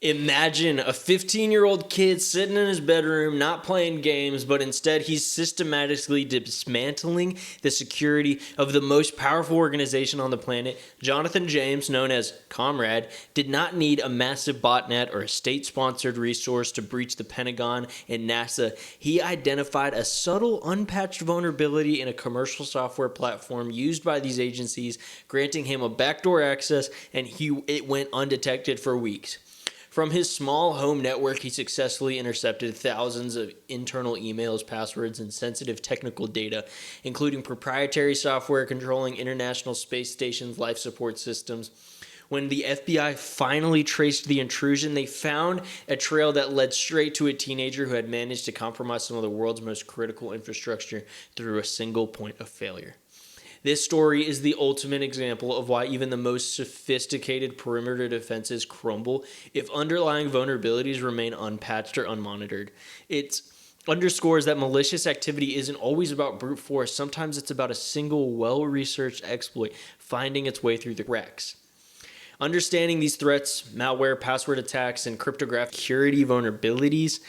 Imagine a 15-year-old kid sitting in his bedroom, not playing games, but instead he's systematically dismantling the security of the most powerful organization on the planet. Jonathan James, known as Comrade, did not need a massive botnet or a state-sponsored resource to breach the Pentagon and NASA. He identified a subtle, unpatched vulnerability in a commercial software platform used by these agencies, granting him a backdoor access, and it went undetected for weeks. From his small home network, he successfully intercepted thousands of internal emails, passwords, and sensitive technical data, including proprietary software controlling International Space Station's life support systems. When the FBI finally traced the intrusion, they found a trail that led straight to a teenager who had managed to compromise some of the world's most critical infrastructure through a single point of failure. This story is the ultimate example of why even the most sophisticated perimeter defenses crumble if underlying vulnerabilities remain unpatched or unmonitored. It underscores that malicious activity isn't always about brute force. Sometimes it's about a single well-researched exploit finding its way through the cracks. Understanding these threats, malware, password attacks, and cryptographic security vulnerabilities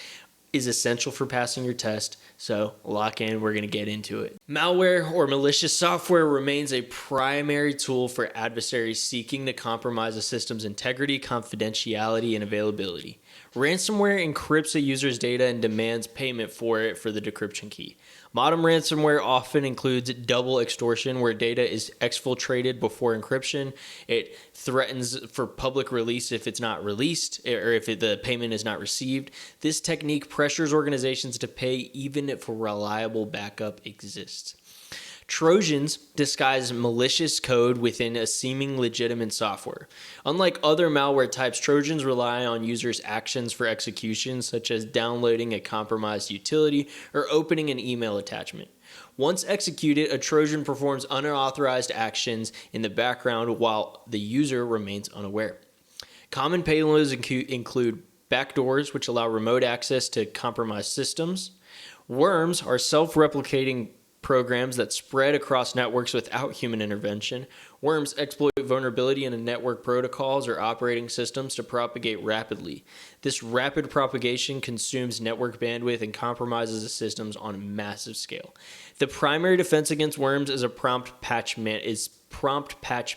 is essential for passing your test, so lock in, we're going to get into it. Malware or malicious software remains a primary tool for adversaries seeking to compromise a system's integrity, confidentiality, and availability. Ransomware encrypts a user's data and demands payment for it for the decryption key. Modern ransomware often includes double extortion, where data is exfiltrated before encryption. It threatens for public release if it's not released, or if the payment is not received. This technique pressures organizations to pay even if a reliable backup exists. Trojans disguise malicious code within a seeming legitimate software. Unlike other malware types, Trojans rely on users' actions for execution, such as downloading a compromised utility or opening an email attachment. Once executed, a Trojan performs unauthorized actions in the background while the user remains unaware. Common payloads include backdoors, which allow remote access to compromised systems. Worms are self-replicating programs that spread across networks without human intervention. Worms exploit vulnerability in network protocols or operating systems to propagate rapidly. This rapid propagation consumes network bandwidth and compromises the systems on a massive scale. The primary defense against worms is prompt patch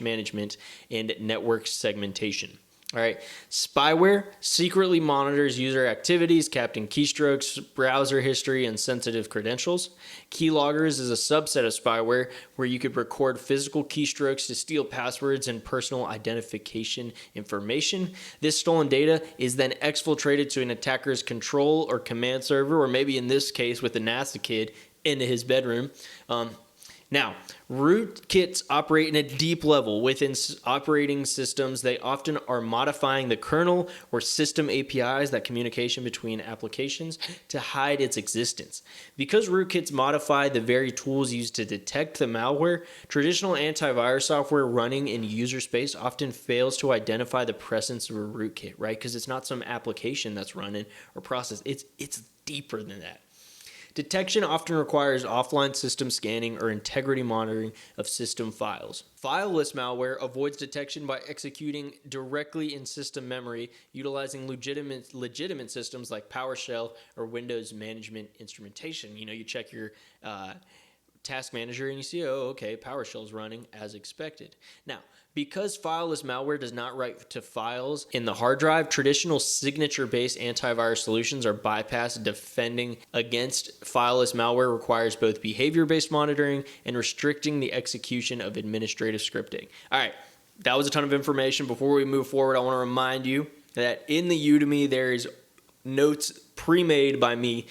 management and network segmentation. All right. Spyware secretly monitors user activities, capturing keystrokes, browser history, and sensitive credentials. Keyloggers is a subset of spyware where you could record physical keystrokes to steal passwords and personal identification information. This stolen data is then exfiltrated to an attacker's control or command server, or maybe in this case with the NASA kid into his bedroom. Now, rootkits operate in a deep level within operating systems. They often are modifying the kernel or system APIs, that communication between applications, to hide its existence. Because rootkits modify the very tools used to detect the malware, traditional antivirus software running in user space often fails to identify the presence of a rootkit, right? Because it's not some application that's running or process. It's deeper than that. Detection often requires offline system scanning or integrity monitoring of system files. Fileless malware avoids detection by executing directly in system memory, utilizing legitimate systems like PowerShell or Windows management instrumentation. You check your task manager and you see, oh, okay, PowerShell is running as expected. Now, because fileless malware does not write to files in the hard drive, traditional signature-based antivirus solutions are bypassed. Defending against fileless malware requires both behavior-based monitoring and restricting the execution of administrative scripting. All right, that was a ton of information. Before we move forward, I want to remind you that in the Udemy, there is notes pre-made by me.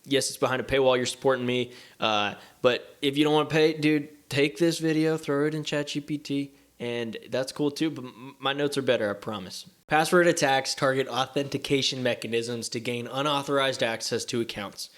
Yes, it's behind a paywall. You're supporting me. But if you don't want to pay, dude, take this video, throw it in ChatGPT, and that's cool too, but my notes are better, I promise. Password attacks target authentication mechanisms to gain unauthorized access to accounts.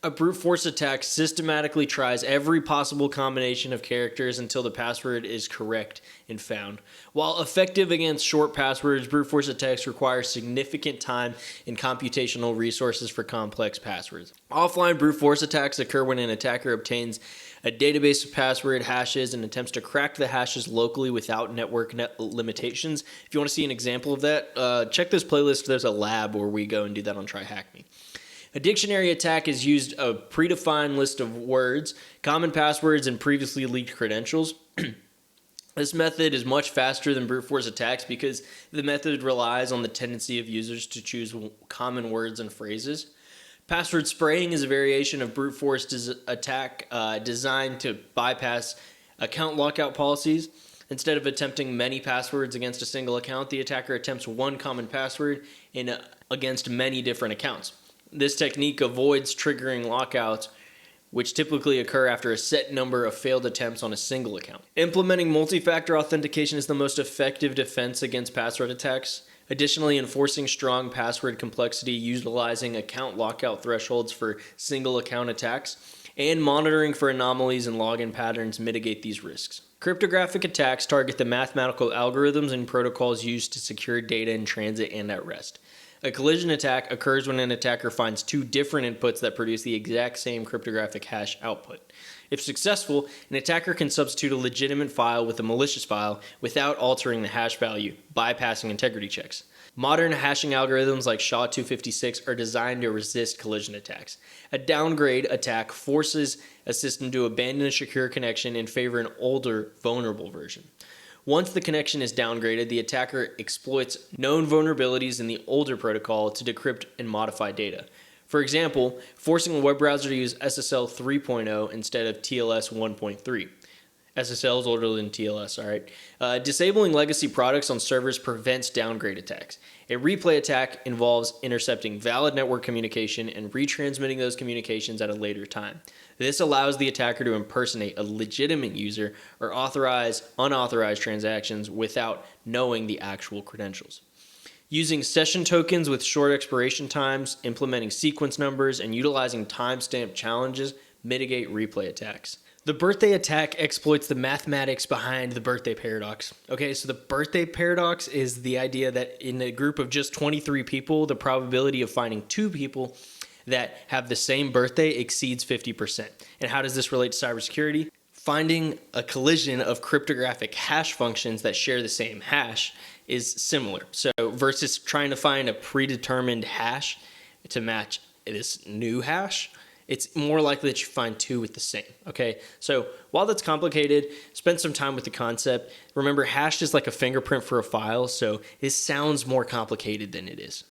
A brute force attack systematically tries every possible combination of characters until the password is correct and found. While effective against short passwords, brute force attacks require significant time and computational resources for complex passwords. Offline brute force attacks occur when an attacker obtains a database of password hashes and attempts to crack the hashes locally without network limitations. If you want to see an example of that, check this playlist. There's a lab where we go and do that on Try Hack Me. A dictionary attack is used a predefined list of words, common passwords, and previously leaked credentials. This method is much faster than brute force attacks because the method relies on the tendency of users to choose common words and phrases. Password spraying is a variation of brute force attack designed to bypass account lockout policies. Instead of attempting many passwords against a single account, the attacker attempts one common password against many different accounts. This technique avoids triggering lockouts, which typically occur after a set number of failed attempts on a single account. Implementing multi-factor authentication is the most effective defense against password attacks. Additionally, enforcing strong password complexity, utilizing account lockout thresholds for single account attacks, and monitoring for anomalies and login patterns mitigate these risks. Cryptographic attacks target the mathematical algorithms and protocols used to secure data in transit and at rest. A collision attack occurs when an attacker finds two different inputs that produce the exact same cryptographic hash output. If successful, an attacker can substitute a legitimate file with a malicious file without altering the hash value, bypassing integrity checks. Modern hashing algorithms like SHA-256 are designed to resist collision attacks. A downgrade attack forces a system to abandon a secure connection in favor of an older, vulnerable version. Once the connection is downgraded, the attacker exploits known vulnerabilities in the older protocol to decrypt and modify data. For example, forcing a web browser to use SSL 3.0 instead of TLS 1.3. SSL is older than TLS, all right? Disabling legacy products on servers prevents downgrade attacks. A replay attack involves intercepting valid network communication and retransmitting those communications at a later time. This allows the attacker to impersonate a legitimate user or authorize unauthorized transactions without knowing the actual credentials. Using session tokens with short expiration times, implementing sequence numbers, and utilizing timestamp challenges mitigate replay attacks. The birthday attack exploits the mathematics behind the birthday paradox. Okay, so the birthday paradox is the idea that in a group of just 23 people, the probability of finding two people that have the same birthday exceeds 50%. And how does this relate to cybersecurity? Finding a collision of cryptographic hash functions that share the same hash is similar. So versus trying to find a predetermined hash to match this new hash, it's more likely that you find two with the same, okay? So while that's complicated, spend some time with the concept. Remember, hash is like a fingerprint for a file, so it sounds more complicated than it is.